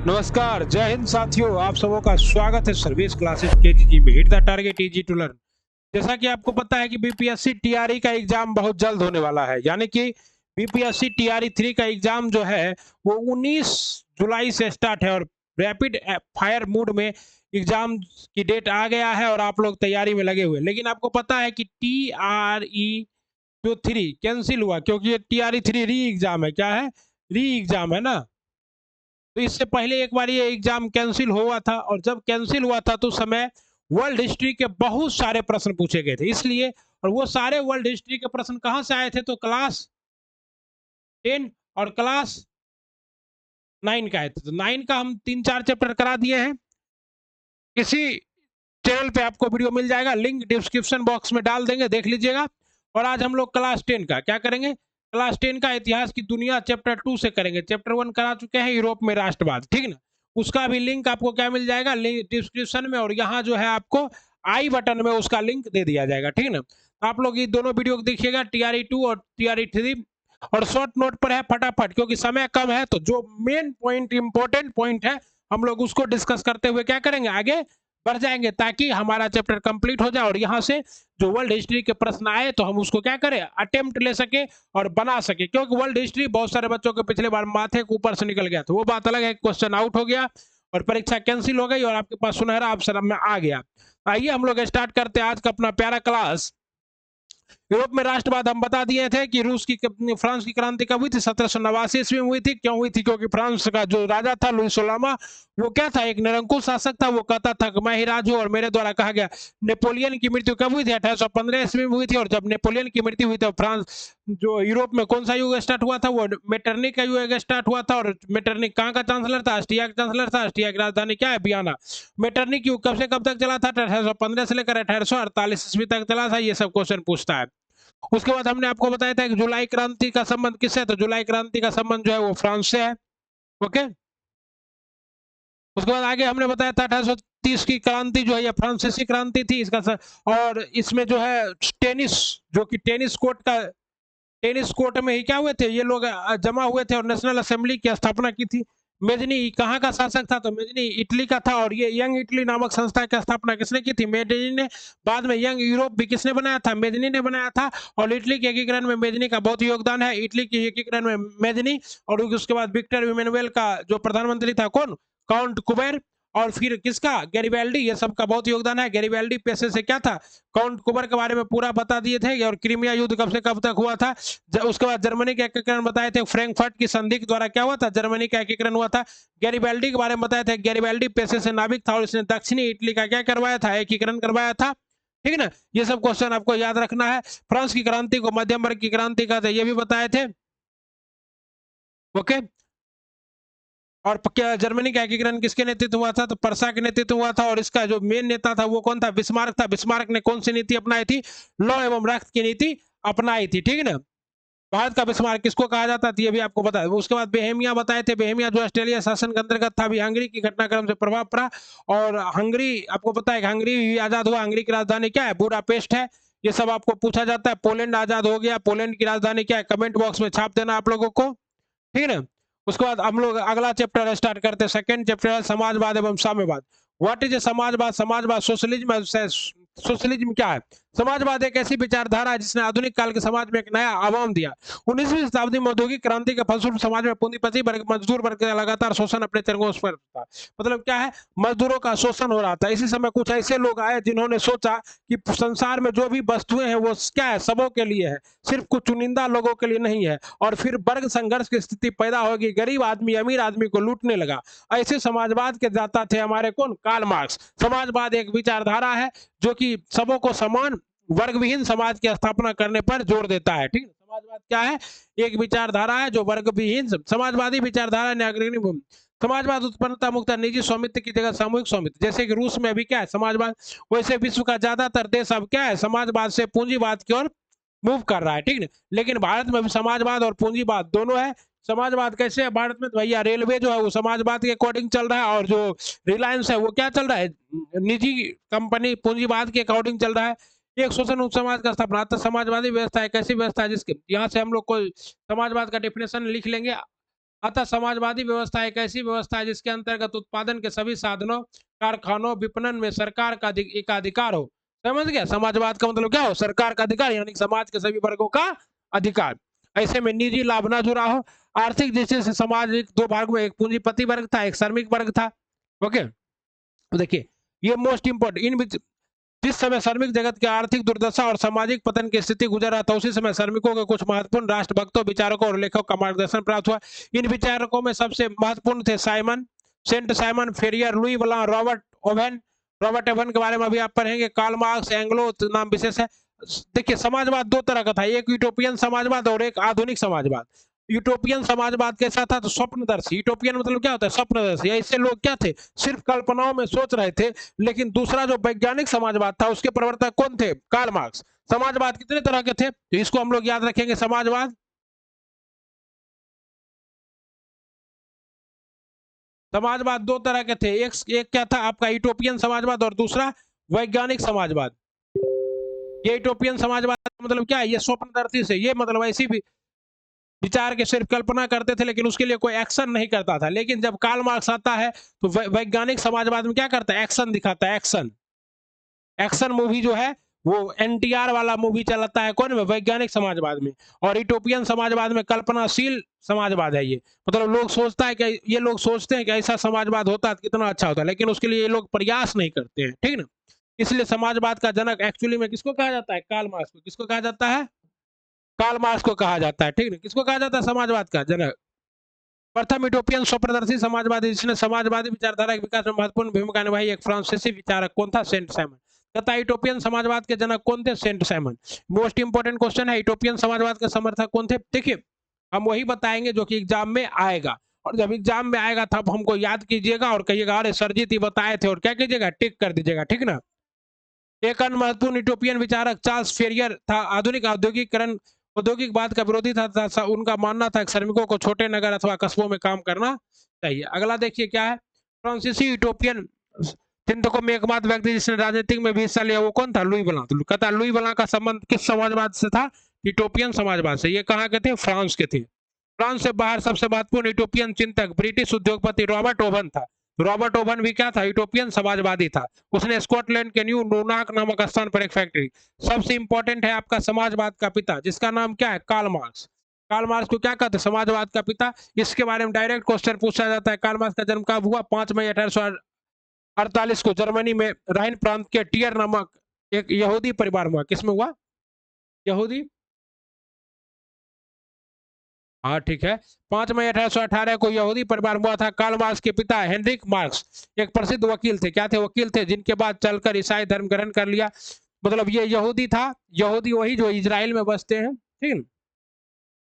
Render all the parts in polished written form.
नमस्कार, जय हिंद साथियों। आप सबों का स्वागत है सर्विस क्लासेस केजीजी में। Hit the target easy to learn. जैसा कि आपको पता है कि बीपीएससी टीआरई का एग्जाम बहुत जल्द होने वाला है, यानी कि बीपीएससी टीआरई 3 का एग्जाम जो है वो 19 जुलाई से स्टार्ट है और रैपिड फायर मोड में एग्जाम की डेट आ गया है और आप लोग तैयारी में लगे हुए। लेकिन आपको पता है कि टीआरई जो 3 कैंसिल हुआ, क्योंकि ये टीआरई 3 री एग्जाम है। क्या है? री एग्जाम है ना। तो इससे पहले एक बार ये एग्जाम कैंसिल हुआ था और जब कैंसिल हुआ था तो उस समय वर्ल्ड हिस्ट्री के बहुत सारे प्रश्न पूछे गए थे, इसलिए। और वो सारे वर्ल्ड हिस्ट्री के प्रश्न कहाँ से आए थे? तो क्लास 10 और क्लास 9 का आए थे। तो 9 का हम 3-4 चैप्टर करा दिए हैं। इसी चैनल पे आपको वीडियो मिल जाएगा, लिंक डिस्क्रिप्शन बॉक्स में डाल देंगे, देख लीजिएगा। और आज हम लोग क्लास 10 का क्या करेंगे? क्लास 10 का इतिहास की दुनिया चैप्टर 2 से करेंगे। चैप्टर 1 करा चुके हैं, यूरोप में राष्ट्रवाद, ठीक ना। उसका भी लिंक आपको क्या मिल जाएगा? लिंक डिस्क्रिप्शन में, और यहाँ जो है आपको आई बटन में उसका लिंक दे दिया जाएगा, ठीक ना। आप लोग ये दोनों वीडियो देखिएगा, टीआरई 2 और टीआरई 3। और शॉर्ट नोट पर है फटाफट, क्योंकि समय कम है। तो जो मेन पॉइंट, इंपॉर्टेंट पॉइंट है, हम लोग उसको डिस्कस करते हुए क्या करेंगे, आगे बढ़ जाएंगे, ताकि हमारा चैप्टर कंप्लीट हो जाए और यहाँ से जो वर्ल्ड हिस्ट्री के प्रश्न आए तो हम उसको क्या करें, अटेम्प्ट ले सके और बना सके। क्योंकि वर्ल्ड हिस्ट्री बहुत सारे बच्चों के पिछले बार माथे के ऊपर से निकल गया, तो वो बात अलग है, क्वेश्चन आउट हो गया और परीक्षा कैंसिल हो गई और आपके पास सुनहरा अवसर में आ गया। आइए हम लोग स्टार्ट करते हैं आज का अपना प्यारा क्लास। यूरोप में राष्ट्रवाद हम बता दिए थे कि फ्रांस की क्रांति कब हुई थी? 1789 ईस्वी में हुई थी। क्यों हुई थी? क्योंकि फ्रांस का जो राजा था लुई सोलामा, वो क्या था? एक निरंकुश शासक था। वो कहता था कि मैं ही राज हूं और मेरे द्वारा कहा गया। नेपोलियन की मृत्यु कब हुई थी? 1815 ईस्वी में हुई थी। और जब नेपोलियन की मृत्यु हुई तो फ्रांस जो यूरोप में कौन सा युग स्टार्ट हुआ था? वो मेटरनिक का युग स्टार्ट हुआ था। और मेटरनिक कहाँ का चांसलर था? ऑस्ट्रिया का चांसलर था। ऑस्ट्रिया की राजधानी क्या है? वियना। मेटरनिक युग कब से कब तक चला था? 1815 से लेकर 1848 ईस्वी तक चला था। ये सब क्वेश्चन पूछता है। उसके बाद हमने आपको बताया था कि जुलाई क्रांति का संबंध किससे है? तो जुलाई क्रांति का संबंध जो है वो फ्रांस से है। ओके। उसके बाद आगे हमने बताया था 1830 की क्रांति जो है ये फ्रांसीसी क्रांति थी। और इसमें जो है टेनिस, जो कि टेनिस कोर्ट में ही क्या हुए थे ये लोग, जमा हुए थे और नेशनल असेंबली की स्थापना की थी। मेजनी कहाँ का शासक था? तो मेजनी इटली का था। और ये यंग इटली नामक संस्था की स्थापना किसने की थी? मेजनी ने। बाद में यंग यूरोप भी किसने बनाया था? मेजनी ने बनाया था। और इटली के एकीकरण में मेजनी का बहुत योगदान है। इटली के एकीकरण में मेजनी। और उसके बाद विक्टर इमैनुअल का जो प्रधानमंत्री था, कौन? काउंट कुबेर। और फिर किसका? गैरिबाल्डी। ये सबका बहुत योगदान है। गैरिबाल्डी पेशे से क्या था? काउंट कुबर के बारे में पूरा बता दिए थे। और क्रीमिया युद्ध कब से कब तक हुआ था? उसके बाद जर्मनी का एकीकरण बताए थे। फ्रैंकफर्ट की संधि के द्वारा क्या हुआ था? जर्मनी का एकीकरण हुआ था। गैरिबाल्डी के बारे में बताए थे। गैरिबाल्डी पेशे से नाविक था और इसने दक्षिणी इटली का क्या करवाया था? एकीकरण करवाया था। ठीक है ना। ये सब क्वेश्चन आपको याद रखना है। फ्रांस की क्रांति को मध्यम वर्ग की क्रांति कहते हैं, ये भी बताए थे। ओके। और क्या जर्मनी का एकीकरण किसके नेतृत्व हुआ था? तो पर्सा के नेतृत्व हुआ था। और इसका जो मेन नेता था वो कौन था? बिस्मार्क था। बिस्मार्क ने कौन सी नीति अपनाई थी? लौ एवं रक्त की नीति अपनाई थी। ठीक है ना। भारत का बिस्मार्क किसको कहा जाता था? ये भी आपको बता। उसके बाद बेहेमिया बताए थे। बेहेमिया जो ऑस्ट्रेलिया शासन के अंतर्गत था, भी हंगरी की घटनाक्रम से प्रभाव पड़ा। और हंगरी, आपको पता है कि हंगरी भी आजाद हुआ। हंगरी की राजधानी क्या है? बुडापेस्ट है। ये सब आपको पूछा जाता है। पोलैंड आजाद हो गया। पोलैंड की राजधानी क्या है? कमेंट बॉक्स में छाप देना आप लोगों को, ठीक है ना। उसके बाद हम लोग अगला चैप्टर स्टार्ट करते हैं। सेकंड चैप्टर है समाजवाद एवं साम्यवाद। व्हाट इज ए समाजवाद? समाजवाद सोशलिज्म। सोशलिज्म क्या है? समाजवाद एक ऐसी विचारधारा है जिसने आधुनिक काल के समाज में एक नया आयाम दिया। 19वीं शताब्दी में औद्योगिक क्रांति के फलस्वरूप समाज में पूंजीपति वर्ग, मजदूर वर्ग का लगातार शोषण अपने चरमों पर था। मतलब क्या है? मजदूरों का शोषण हो रहा था। इसी समय कुछ ऐसे लोग आए जिन्होंने सोचा कि संसार में जो भी वस्तुएं हैं वो क्या है? सबों के लिए है, सिर्फ कुछ चुनिंदा लोगों के लिए नहीं है। और फिर वर्ग संघर्ष की स्थिति पैदा होगी। गरीब आदमी अमीर आदमी को लूटने लगा। ऐसे समाजवाद के दाता थे हमारे कौन? Karl Marx. समाजवाद एक विचारधारा है जो कि सबों को समान, वर्ग विहीन समाज की स्थापना करने पर जोर देता है। ठीक है। समाजवाद क्या है? एक विचारधारा है जो वर्ग विहीन, समाजवादी विचारधारा ने अग्रणी समाजवाद उत्पन्नता मुक्त निजी स्वामित्व की जगह सामूहिक स्वामित्व। जैसे कि रूस में अभी क्या है? समाजवाद। वैसे विश्व का ज्यादातर देश अब क्या है? समाजवाद से पूंजीवाद की ओर मूव कर रहा है। ठीक है। लेकिन भारत में भी समाजवाद और पूंजीवाद दोनों है। समाजवाद कैसे है भारत में? तो भैया रेलवे जो है वो समाजवाद के अकॉर्डिंग चल रहा है। और जो रिलायंस है वो क्या चल रहा है? निजी कंपनी, पूंजीवाद के अकॉर्डिंग चल रहा है। एक शोषण मुक्त समाज का स्थापना। तो समाजवादी व्यवस्था एक ऐसी व्यवस्था है जिसके, यहाँ से हम लोग को समाजवाद का डेफिनेशन लिख लेंगे। अतः समाजवादी व्यवस्था एक ऐसी व्यवस्था है जिसके अंतर्गत उत्पादन के सभी साधनों, कारखानों, विपणन में सरकार का एकाधिकार हो। समझ गया? समाजवाद का मतलब क्या हो? सरकार का अधिकार, यानी समाज के सभी वर्गों का अधिकार। ऐसे में निजी लाभ ना जुड़ा हो। आर्थिक दृष्टि से समाज एक दो भाग में, एक पूंजीपति वर्ग था, एक श्रमिक वर्ग था। ओके, तो देखिए ये मोस्ट इंपोर्टेंट, इन जिस समय श्रमिक जगत के आर्थिक दुर्दशा और सामाजिक पतन की स्थिति गुजर रहा था, उसी समय श्रमिकों के कुछ महत्वपूर्ण राष्ट्रभक्तों, विचारकों और लेखकों का मार्गदर्शन प्राप्त हुआ। इन विचारकों में सबसे महत्वपूर्ण थे साइमन, सेंट साइमन फेरियर, लुई वला, रॉबर्ट ओवेन। रॉबर्ट ओवेन के बारे में अभी आप पढ़ेंगे। कार्ल मार्क्स, एंग्लो नाम विशेष है। देखिए समाजवाद दो तरह का था, एक यूटोपियन समाजवाद और एक आधुनिक समाजवाद। यूटोपियन समाजवाद कैसा था? तो स्वप्नदर्शी। यूटोपियन मतलब क्या होता है? स्वप्नदर्शी। ऐसे लोग क्या थे? सिर्फ कल्पनाओं में सोच रहे थे। लेकिन दूसरा जो वैज्ञानिक समाजवाद था, उसके प्रवर्तक कौन थे? Karl Marx. समाजवाद कितने तरह के थे? तो इसको हम लोग याद रखेंगे। समाजवाद दो तरह के थे। एक एक क्या था आपका? यूटोपियन समाजवाद, और दूसरा वैज्ञानिक समाजवाद। ये यूटोपियन समाजवाद मतलब क्या है? ये स्वप्नदर्शी से, ये मतलब ऐसी भी विचार के सिर्फ कल्पना करते थे, लेकिन उसके लिए कोई एक्शन नहीं करता था। लेकिन जब कार्ल मार्क्स आता है तो वैज्ञानिक समाजवाद में क्या करता है? एक्शन दिखाता है। एक्शन, एक्शन मूवी जो है वो एनटीआर वाला मूवी चलाता है कौन में? वैज्ञानिक समाजवाद में। और यूटोपियन समाजवाद में कल्पनाशील समाजवाद है ये। मतलब लोग सोचता है कि ये लोग सोचते हैं कि ऐसा समाजवाद होता तो कितना अच्छा होता, लेकिन उसके लिए ये लोग प्रयास नहीं करते हैं। ठीक ना? इसलिए समाजवाद का जनक एक्चुअली में किसको कहा जाता है? कार्ल मार्क्स को। किसको कहा जाता है? कार्ल मार्क्स को कहा जाता है। ठीक है? किसको कहा जाता है समाजवाद का जनक? प्रथम यूटोपियन स्वप्रदर्शी समाजवादी जिसने समाजवादी विचारधारा के विकास में महत्वपूर्ण भूमिका निभाई, एक फ्रांसीसी विचारक कौन था? Saint Simon. तथा यूटोपियन समाजवाद के जनक कौन थे? Saint Simon. Most important question है, यूटोपियन समाजवाद के समर्थक कौन थे? देखिए हम वही बताएंगे जो कि एग्जाम में आएगा, और जब एग्जाम में आएगा तब हमको याद कीजिएगा और कहिएगा अरे सर जी बताए थे, और क्या कीजिएगा? टिक कर दीजिएगा। ठीक ना? एक अन्य महत्वपूर्ण यूटोपियन विचारक चार्ल्स फेरियर था। आधुनिक औद्योगिकरण, औद्योगिकवाद का विरोधी था। उनका मानना था कि श्रमिकों को छोटे नगर अथवा कस्बों में काम करना चाहिए। अगला देखिए क्या है? फ्रांसीसी यूटोपियन चिंतकों में एकमात्र व्यक्ति जिसने राजनीतिक में भी हिस्सा लिया वो कौन था? लुई वला। तो कहता लुई वला का संबंध किस समाजवाद से था? यूटोपियन समाजवाद से। ये कहाँ के थे? फ्रांस के थे। फ्रांस से बाहर सबसे महत्वपूर्ण यूटोपियन चिंतक ब्रिटिश उद्योगपति रॉबर्ट ओवन था। रॉबर्ट ओवन भी क्या था? यूटोपियन समाजवादी था। उसने स्कॉटलैंड के न्यू नूनाक नामक स्थान पर एक फैक्ट्री। सबसे इंपॉर्टेंट है आपका समाजवाद का पिता, जिसका नाम क्या है? Karl Marx. कार्ल मार्क्स को क्या कहते हैं? समाजवाद का पिता। इसके बारे में डायरेक्ट क्वेश्चन पूछा जाता है। कार्ल मार्क्स का जन्म कब हुआ? 5 मई 1848 को जर्मनी में राइन प्रांत के टियर नामक एक यहूदी परिवार में हुआ। किसमें हुआ? यहूदी। हाँ ठीक है। 5 मई 1818 को यहूदी परिवार में हुआ था। कार्ल मार्क्स के पिता हेनरिक मार्क्स एक प्रसिद्ध वकील थे। क्या थे? वकील थे, जिनके बाद चलकर ईसाई धर्म ग्रहण कर लिया। मतलब ये यहूदी था। यहूदी वही जो इजराइल में बसते हैं। ठीक है?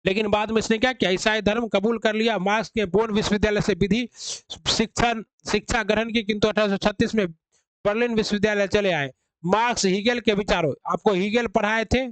लेकिन बाद में इसने क्या किया? ईसाई धर्म कबूल कर लिया। मार्क्स के बोन विश्वविद्यालय से विधि शिक्षण शिक्षा ग्रहण की, किंतु 1836 में बर्लिन विश्वविद्यालय चले आए। मार्क्स हीगेल के विचारों, आपको हीगेल पढ़ाए थे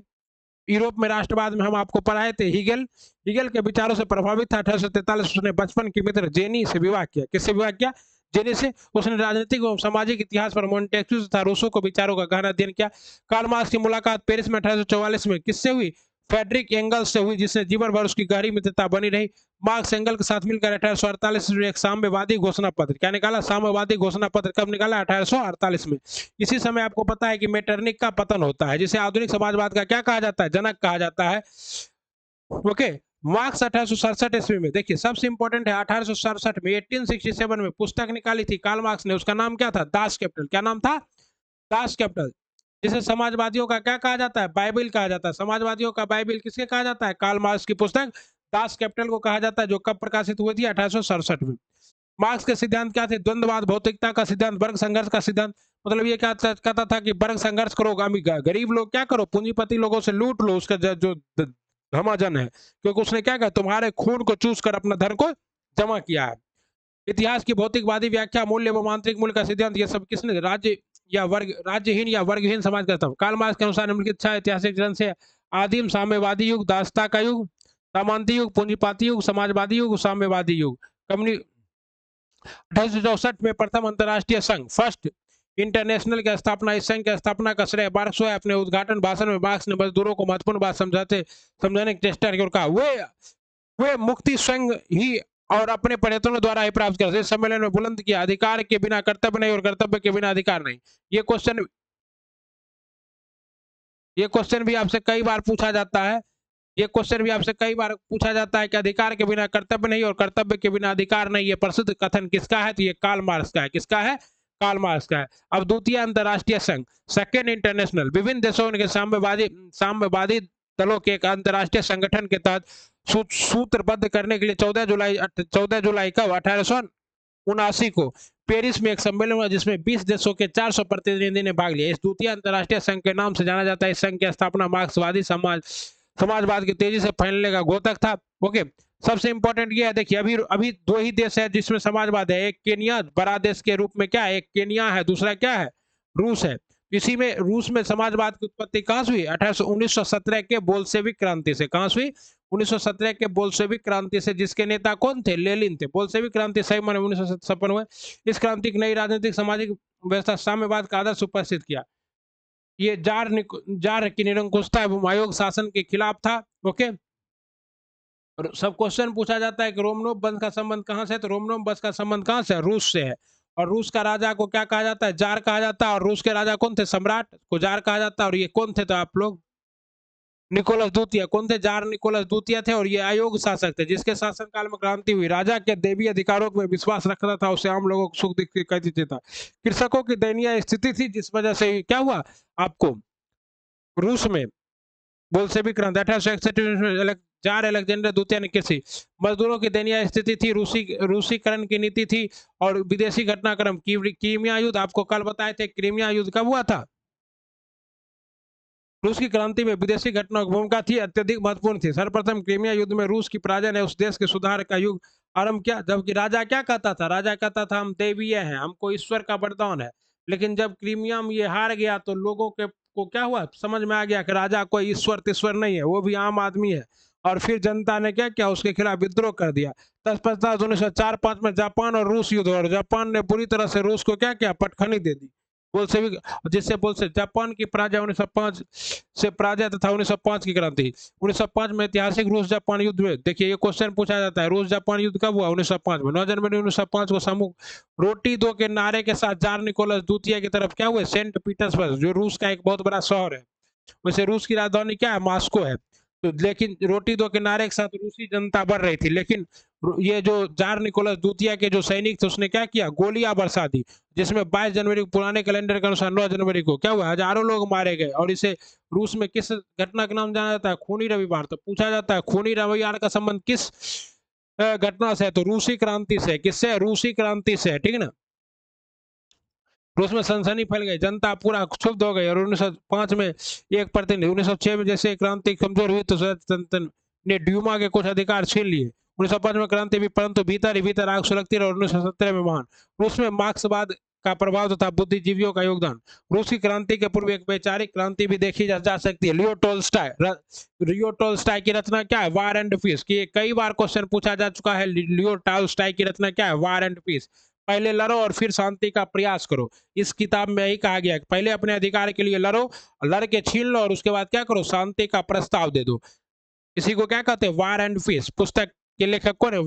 यूरोप में, राष्ट्रवाद में हम आपको पढ़ाए थे। हीगेल, हीगेल के विचारों से प्रभावित था। 1843 उसने बचपन की मित्र जेनी से विवाह किया। किससे विवाह किया? जेनी से। उसने राजनीतिक एवं सामाजिक इतिहास पर मोंटेस्क्यू तथा रूसो को विचारों का गहन अध्ययन किया। कार्ल मार्क्स की मुलाकात पेरिस में 1844 में किससे हुई? फ्रेडरिक एंगल्स से हुई, जिससे जीवन भर उसकी गहरी मित्रता बनी रही। मार्क्स एंगल के साथ मिलकर 1848 में एक साम्यवादी घोषणा पत्र क्या निकाला? साम्यवादी घोषणा पत्र कब निकाला? 1848 में। इसी समय आपको पता है कि मेटरनिक का पतन होता है, जिसे आधुनिक समाजवाद का क्या कहा जाता है? जनक कहा जाता है। ओके। मार्क्स 1867 ईस्वी में, देखिए सबसे इंपॉर्टेंट है, 1867 में 1867 में पुस्तक निकाली थी कार्ल मार्क्स ने। उसका नाम क्या था? Das Kapital. क्या नाम था? Das Kapital. जिसे समाजवादियों का क्या कहा जाता है? बाइबिल कहा जाता है। समाजवादियों का बाइबिल किसके कहा जाता है? कार्ल मार्क्स की पुस्तक दास कैपिटल को कहा जाता है, जो कब प्रकाशित हुई थी? 1867 में। मार्क्स के सिद्धांत क्या थे? द्वंद्ववाद, भौतिकता का सिद्धांत, वर्ग संघर्ष का सिद्धांत। मतलब ये क्या कहता था कि वर्ग संघर्ष करो, गरीब लोग क्या करो? पूंजीपति लोगों से लूट लो उसका जो धमाजन है, क्योंकि उसने क्या कहा? तुम्हारे खून को चूस कर अपना धन को जमा किया है। इतिहास की भौतिकवादी व्याख्या, मूल्य व आंतरिक मूल्य का सिद्धांत, ये सब किसने? राज्यहीन या वर्गहीन समाज का था। कार्ल मार्क्स के अनुसार निम्नलिखित 6 ऐतिहासिक चरण से आदिम साम्यवादी युग, दासता का युग, सामंती युग, पूंजीपाती युग, समाजवादी युग, साम्यवादी युग। कम्युनि 1864 में प्रथम अंतर्राष्ट्रीय संघ, फर्स्ट इंटरनेशनल की स्थापना। इस संघ की स्थापना का श्रेय मार्क्स को है। अपने उद्घाटन भाषण में मार्क्स ने मजदूरों को महत्वपूर्ण बात समझाने की चेष्टा की और कहा वे मुक्ति स्वयं ही और अपने प्रयत्नों द्वारा ही प्राप्त कर सकते। इस सम्मेलन में बुलंद किया, अधिकार के बिना कर्तव्य नहीं और कर्तव्य के बिना अधिकार नहीं। ये क्वेश्चन भी आपसे कई बार पूछा जाता है। ये क्वेश्चन भी आपसे कई बार पूछा जाता है कि अधिकार के बिना कर्तव्य नहीं और कर्तव्य के बिना अधिकार नहीं। ये प्रसिद्ध कथन किसका है? तो ये कार्ल मार्क्स का है। किसका है? कार्ल मार्क्स का है। अब द्वितीय अंतरराष्ट्रीय संघ, सेकेंड इंटरनेशनल, विभिन्न देशों के साम्यवादी दलों के एक अंतरराष्ट्रीय संगठन के तहत सूत्रबद्ध करने के लिए 14 जुलाई कब 1879 को पेरिस में एक सम्मेलन हुआ, जिसमें 20 देशों के 400 प्रतिनिधि ने भाग लिया। इस द्वितीय अंतरराष्ट्रीय संघ के नाम से जाना जाता है। इस संघ की स्थापना मार्क्सवादी समाजवाद के तेजी से फैलने का घोतक था। ओके, सबसे इंपॉर्टेंट ये है, देखिए अभी अभी दो ही देश है जिसमें समाजवाद है। एक केनिया बड़ा देश के रूप में क्या है, एक केनिया है, दूसरा क्या है, रूस है। इसी में रूस में समाजवाद की उत्पत्ति कहां से हुई? 1917 के बोल्शेविक क्रांति से। कहां से हुई? 1917 के बोल्शेविक क्रांति से, जिसके नेता कौन थे? लेनिन थे। बोल्शेविक क्रांति सही माने 1956 में। इस क्रांति की नई राजनीतिक सामाजिक व्यवस्था साम्यवाद का आदर्श उपस्थित किया। ये जार की निरंकुशता एवं आयोग शासन के खिलाफ था। ओके, और सब क्वेश्चन पूछा जाता है कि रोमनोव वंश का संबंध कहां से है? तो रोमनोव वंश का संबंध कहां से है? रूस से है। और रूस का राजा को क्या कहा जाता है? जार कहा जाता है। और रूस के राजा कौन थे? सम्राट को जार कहा जाता है। और ये कौन थे? तो आप लोग निकोलस द्वितीय। कौन थे? जार निकोलस द्वितीय थे। और ये अयोग्य शासक थे, जिसके शासनकाल में क्रांति हुई। राजा के देवी अधिकारों में विश्वास रखता था, उसे आम लोगों को सुख दिखती देता था। कृषकों की दयनीय स्थिति थी, जिस वजह से क्या हुआ आपको रूस में बोल्शेविक क्रांति 1861 जार अलेक्जेंडर द्वितीय ने कृषि मजदूरों की दयनीय स्थिति थी, रूसीकरण की नीति थी, और विदेशी घटनाक्रम। क्रीमिया युद्ध आपको कल बताए थे। क्रीमिया युद्ध कब हुआ था? रूस की क्रांति में विदेशी घटनाओं की भूमिका थी, अत्यधिक महत्वपूर्ण थी। सर्वप्रथम क्रीमिया युद्ध में रूस की पराजय ने उस देश के सुधार का युग आरंभ किया। जबकि राजा क्या कहता था? राजा कहता था हम देवीय हैं, हमको ईश्वर का वरदान है। लेकिन जब क्रीमिया में ये हार गया तो लोगों के को क्या हुआ? समझ में आ गया कि राजा कोई ईश्वर तिश्वर नहीं है, वो भी आम आदमी है। और फिर जनता ने क्या किया? उसके खिलाफ विद्रोह कर दिया। तत्पश्चात 1904-05 में जापान और रूस युद्ध, और जापान ने बुरी तरह से रूस को क्या किया? पटखनी दे दी। बोल्शेविक जिससे बोल्शे जापान की पराजय 1905 से पराजय तथा 1905 की क्रांति। 1905 में ऐतिहासिक रूस जापान युद्ध हुए। देखिए ये क्वेश्चन पूछा जाता है, रूस जापान युद्ध कब हुआ? 1905 में। 9 जनवरी 1905 को समूह रोटी दो के नारे के साथ जार निकोलस द्वितीय की तरफ क्या हुए? सेंट पीटर्सबर्ग, जो रूस का एक बहुत बड़ा शहर है। वैसे रूस की राजधानी क्या है? मॉस्को है। तो लेकिन रोटी दो किनारे के साथ रूसी जनता बढ़ रही थी। लेकिन ये जो जार निकोलस द्वितीय के जो सैनिक थे, उसने क्या किया? गोलियां बरसा दी, जिसमें 22 जनवरी को, पुराने कैलेंडर के अनुसार 9 जनवरी को क्या हुआ? हजारों लोग मारे गए। और इसे रूस में किस घटना के नाम जाना जाता है? खूनी रविवार। तो पूछा जाता है खूनी रविवार का संबंध किस घटना से है? तो रूसी क्रांति से। किससे? रूसी क्रांति से, ठीक है ना। रूस में सनसनी फैल गई, जनता पूरा क्षुब्ध हो गई। और 1905 में एक प्रतिनिधि, 1906 में जैसे क्रांति कमजोर हुई तो स्वतंत्र ने ड्यूमा के कुछ अधिकार छीन लिए। 1905 में क्रांति भी, परंतु भीतर ही भीतर आग सुलगती रही। और 1917 में महान रूस में मार्क्सवाद का प्रभाव तथा बुद्धिजीवियों का योगदान। रूस की क्रांति के पूर्व एक वैचारिक क्रांति भी देखी जा सकती है। लियो टोल्स्टाय की रचना क्या है? War and piece. की कई बार क्वेश्चन पूछा जा चुका है। लियो टोल्स्टाय की रचना क्या है? War and piece. पहले लड़ो और फिर शांति का प्रयास करो। इस किताब में यही कहा गया है कि पहले अपने अधिकार के लिए लड़ो, लड़ के छीन लो, और उसके बाद क्या करो? शांति का प्रस्ताव दे दो। इसी को क्या कहते हैं? War and piece. पुस्तक के लेखक कौन है?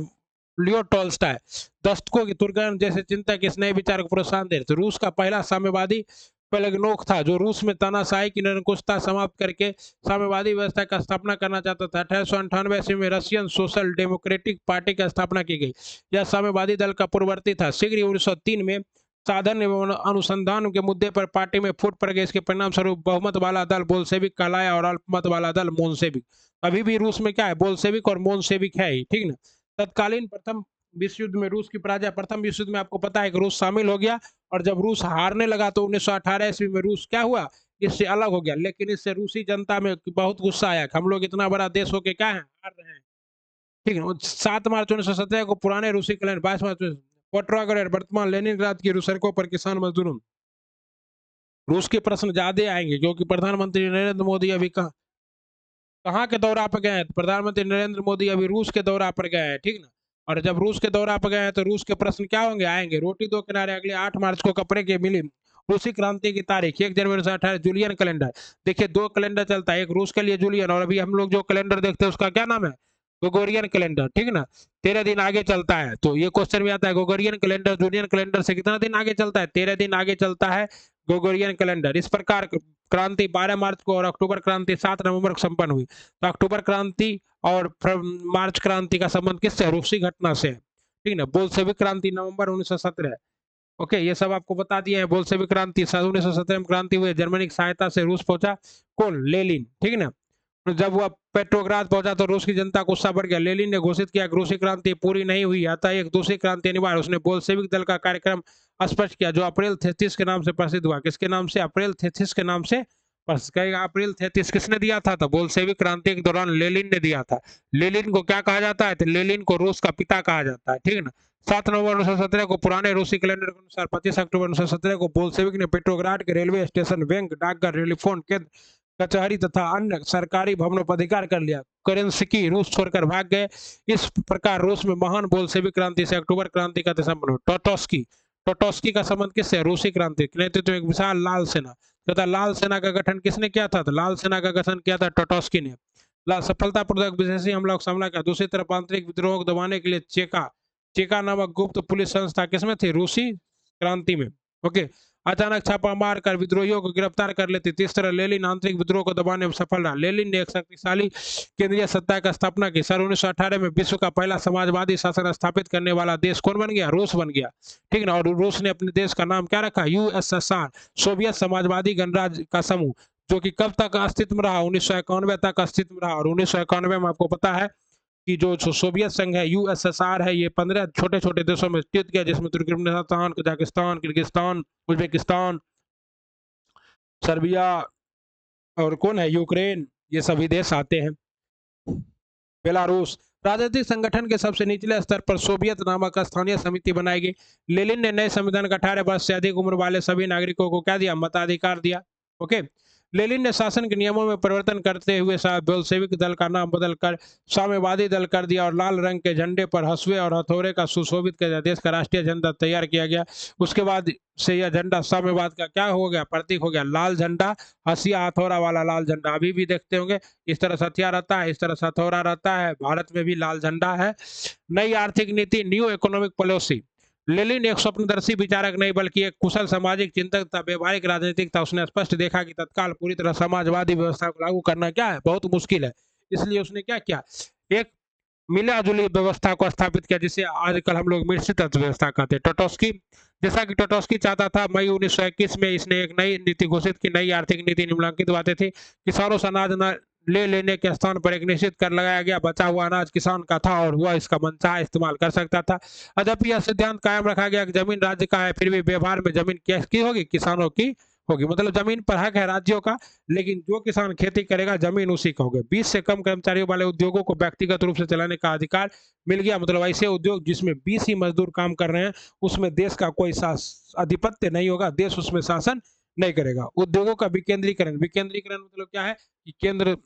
लियो टोल्स्टाय। दस्तकों की तुर्गन जैसे चिंतक इस नए विचार को प्रोत्साहन दे रहे थे। रूस का पहला साम्यवादी प्लेगनोक था, जो रूस में तानाशाही की निरंकुशता समाप्त करके साम्यवादी व्यवस्था का स्थापना करना चाहता था। 1898 ईस्वी में रशियन सोशल डेमोक्रेटिक पार्टी की स्थापना की गई। यह साम्यवादी दल का पूर्ववर्ती था। शीघ्र ही 1903 में साधन एवं अनुसंधान के मुद्दे पर पार्टी में फूट पड़ गई। इसके परिणाम स्वरूप बहुमत वाला दल बोल्शेविक कहलाया और अल्पमत वाला दल मोनसेविक। अभी भी रूस में क्या है? बोल्शेविक और मोनसेविक है ही, ठीक ना। तत्कालीन प्रथम विश्व युद्ध में रूस की पराजय। प्रथम विश्व युद्ध में आपको पता है कि रूस शामिल हो गया, और जब रूस हारने लगा तो 1918 ईस्वी में रूस क्या हुआ? इससे अलग हो गया। लेकिन इससे रूसी जनता में बहुत गुस्सा आया कि हम लोग इतना बड़ा देश होके क्या है, हार रहे हैं, ठीक है। 7 मार्च 1917 को पुराने रूसी कैलेंडर, 22 मार्च पेट्रोग्राड वर्तमान लेनिनग्राद की सड़कों पर किसान मजदूरों। रूस के प्रश्न ज्यादा आएंगे, क्योंकि प्रधानमंत्री नरेंद्र मोदी अभी कहाँ के दौरा पर गए हैं? प्रधानमंत्री नरेंद्र मोदी अभी रूस के दौरा पर गए हैं, ठीक ना। और जब रूस के दौरा पर गए हैं तो रूस के प्रश्न क्या होंगे? आएंगे। रोटी दो किनारे अगले 8 मार्च को कपड़े के मिली रूसी क्रांति की तारीख 1 जनवरी 1918 जूलियन कैलेंडर। देखिए 2 कैलेंडर चलता है, एक रूस के लिए जूलियन, और अभी हम लोग जो कैलेंडर देखते हैं उसका क्या नाम है? ग्रेगोरियन कैलेंडर, ठीक है ना, 13 दिन आगे चलता है। तो ये क्वेश्चन भी आता है, ग्रेगोरियन कैलेंडर जूलियन कैलेंडर से कितना दिन आगे चलता है? 13 दिन आगे चलता है ग्रेगोरियन कैलेंडर। इस प्रकार क्रांति 12 मार्च को और अक्टूबर क्रांति 7 नवंबर को संपन्न हुई। तो अक्टूबर क्रांति और मार्च क्रांति का संबंध किससे? रूसी घटना से, ठीक है ना। बोल्शेविक क्रांति नवंबर 1917। ओके, ये सब आपको बता दिए हैं। बोल्शेविक क्रांति 1917 में क्रांति हुई, जर्मनी की सहायता से रूस पहुंचा कौन? लेनिन, ठीक है ना। तो जब वह पेट्रोग्राद पहुंचा तो रूस की जनता को गुस्सा बढ़ गया। लेनिन ने घोषित किया कि रूसी क्रांति पूरी नहीं हुई, अतः एक दूसरी क्रांति अनिवार्य। उसने बोल्शेविक दल का कार्यक्रम स्पष्ट किया, जो अप्रैल 33 के नाम से प्रसिद्ध हुआ। किसके नाम से? अप्रैल 33 के नाम से कहेगा। अप्रैल 33 किसने दिया था? तो बोल्शेविक क्रांति के दौरान लेनिन ने दिया था। लेनिन को क्या कहा जाता है? तो लेनिन को रूस का पिता कहा जाता है, ठीक है ना। 7 नवंबर 1917 को पुराने रूसी कैलेंडर के अनुसार 25 अक्टूबर 1917 को बोल्शेविक ने पेट्रोग्राड के रेलवे स्टेशन, बैंक, डाकघर, टेलीफोन केंद्र, कचहरी तथा अन्य सरकारी भवनों पर अधिकार कर लिया। केरेंस्की रूस छोड़कर भाग गए। इस प्रकार रूस में महान बोल्शेविक क्रांति से अक्टूबर क्रांति का संबंध हुआ। टोटोस्की का संबंध किससे? रूसी क्रांति के नेतृत्व में एक विशाल लाल सेना तथा लाल सेना का गठन किसने किया था? तो लाल सेना का गठन किया था टोटोस्की ने। सफलतापूर्वक विदेशी हमला का सामना किया। दूसरी तरफ आंतरिक विद्रोह को दबाने के लिए चेका नामक गुप्त पुलिस संस्था किसमें थी? रूसी क्रांति में। ओके, अचानक छापा मार कर विद्रोहियों को गिरफ्तार कर लेती। तीस तरह लेनिन आंतरिक विद्रोह को दबाने में सफल रहा। लेनिन ने एक शक्तिशाली केंद्रीय सत्ता की स्थापना की। सन 1918 में विश्व का पहला समाजवादी शासन स्थापित करने वाला देश कौन बन गया? रूस बन गया, ठीक है ना। और रूस ने अपने देश का नाम क्या रखा? यूएसएसआर, सोवियत समाजवादी गणराज्य का समूह, जो कि कब तक अस्तित्व में रहा? 1991 तक अस्तित्व में रहा। और 1991 में आपको पता है कि जो सोवियत संघ है, यूएसएसआर है, ये 15 छोटे छोटे देशों में टूट गया, जिसमें Turkmenistan, Kazakhstan, Kyrgyzstan, Uzbekistan, Serbia और कौन है? यूक्रेन, ये सभी देश आते हैं। बेलारूस। राजनीतिक संगठन के सबसे निचले स्तर पर सोवियत नामक स्थानीय समिति बनाई गई। लेनिन ने नए संविधान का 18 वर्ष से अधिक उम्र वाले सभी नागरिकों को क्या दिया? मताधिकार दिया। ओके, लेनिन ने शासन के नियमों में परिवर्तन करते हुए बोल्शेविक दल का नाम बदलकर साम्यवादी दल कर दिया और लाल रंग के झंडे पर हंसुए और हथौड़े का सुशोभित किया। देश का राष्ट्रीय झंडा तैयार किया गया। उसके बाद से यह झंडा साम्यवाद का क्या हो गया? प्रतीक हो गया। लाल झंडा, हंसिया हथौड़ा वाला लाल झंडा अभी भी देखते होंगे। इस तरह से हथियार रहता है, इस तरह से हथौड़ा रहता है। भारत में भी लाल झंडा है। नई आर्थिक नीति, न्यू इकोनॉमिक पॉलिसी। लेनिन एक स्वप्नदर्शी विचारक नहीं बल्कि एक कुशल सामाजिक चिंतक था, व्यवहारिक राजनीतिक था। उसने स्पष्ट देखा कि तत्काल पूरी तरह समाजवादी व्यवस्था को लागू करना क्या है? बहुत मुश्किल है। इसलिए उसने क्या किया? एक मिला जुली व्यवस्था को स्थापित किया, जिसे आजकल हम लोग मिश्रित अर्थव्यवस्था कहते हैं। टोटोस्की, जैसा कि टोटोस्की चाहता था, मई 1921 में इसने एक नई नीति घोषित की। नई आर्थिक नीति निम्नलिखित बातें थी। किसानों से अनाज न ले लेने के स्थान पर एक निश्चित कर लगाया गया। बचा हुआ अनाज किसान का था और वह इसका मनचाहा इस्तेमाल कर सकता था। यद्यपि यह सिद्धांत कायम रखा गया कि जमीन राज्य का है, फिर भी व्यवहार में जमीन किसकी होगी? किसानों की होगी। मतलब जमीन पर हक है राज्यों का, लेकिन जो किसान खेती करेगा जमीन उसी का होगा। 20 से कम कर्मचारियों वाले उद्योगों को व्यक्तिगत रूप से चलाने का अधिकार मिल गया। मतलब ऐसे उद्योग जिसमें 20 ही मजदूर काम कर रहे हैं, उसमें देश का कोई आधिपत्य नहीं होगा, देश उसमें शासन नहीं करेगा। उद्योगों का विकेंद्रीकरण। विकेंद्रीकरण मतलब क्या है? कि केंद्र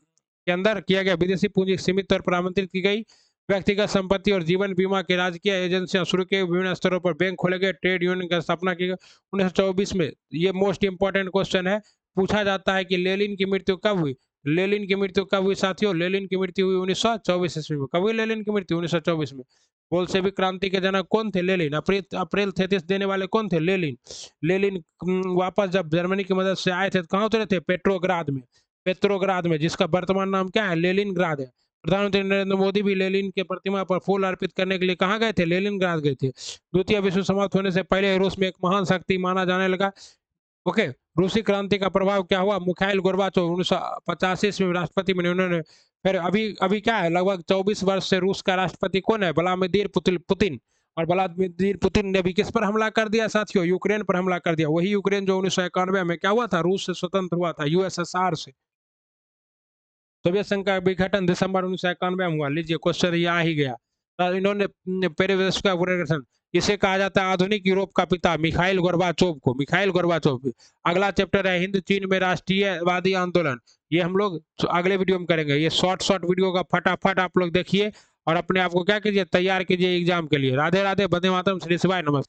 के अंदर किया गया। विदेशी पूंजी सीमित तौर पर आमंत्रित की गई। व्यक्तिगत संपत्ति और जीवन बीमा की राजकीय एजेंसियां शुरू की। विभिन्न स्तरों पर बैंक खोले गए। ट्रेड यूनियन की स्थापना की गई। 1924 में, ये मोस्ट इंपॉर्टेंट क्वेश्चन है, पूछा जाता है कि लेनिन की मृत्यु कब हुई? लेनिन की मृत्यु कब हुई साथियों? लेनिन की मृत्यु हुई 1924 ईस्वी में। कब हुई लेनिन की मृत्यु? 1924 में। बोल्शेविक क्रांति के जनक कौन थे? लेनिन। अप्रैल 33 देने वाले कौन थे? लेनिन। लेनिन वापस जब जर्मनी की मदद से आए थे तो कहाँ उतरे थे? पेट्रोग्राद में, जिसका वर्तमान नाम क्या है? लेनिनग्राद है। प्रधानमंत्री नरेंद्र मोदी भी लेनिन के प्रतिमा पर फूल अर्पित करने के लिए कहाँ गए थे? लेनिनग्राद गए थे। द्वितीय विश्व समाप्त होने से पहले रूस में एक महान शक्ति माना जाने लगा। ओके, रूसी क्रांति का प्रभाव क्या हुआ? मिखाइल गोर्बाचोव 1985 में राष्ट्रपति बने उन्होंने। फिर अभी अभी क्या है? लगभग 24 वर्ष से रूस का राष्ट्रपति कौन है? Vladimir Putin. और व्लादिमीर पुतिन ने भी किस पर हमला कर दिया साथियों? यूक्रेन पर हमला कर दिया। वही यूक्रेन जो 1991 में क्या हुआ था? रूस से स्वतंत्र हुआ था, यूएसएसआर से। सोवियत संघ का विघटन दिसंबर 1991 में हुआ। लीजिए क्वेश्चन ये आ ही गया। इन्होंने पेरिवेस्क का गठन, इसे कहा जाता है आधुनिक यूरोप का पिता, मिखाइल गोर्बाचोव को। Mikhail Gorbachev. अगला चैप्टर है हिंद चीन में राष्ट्रीयवादी आंदोलन। ये हम लोग अगले वीडियो में करेंगे। ये शॉर्ट वीडियो का फटाफट आप लोग देखिए और अपने आप को क्या कीजिए? तैयार कीजिए एग्जाम के लिए। राधे राधे, वंदे मातरम, श्री शिवाय, नमस्ते।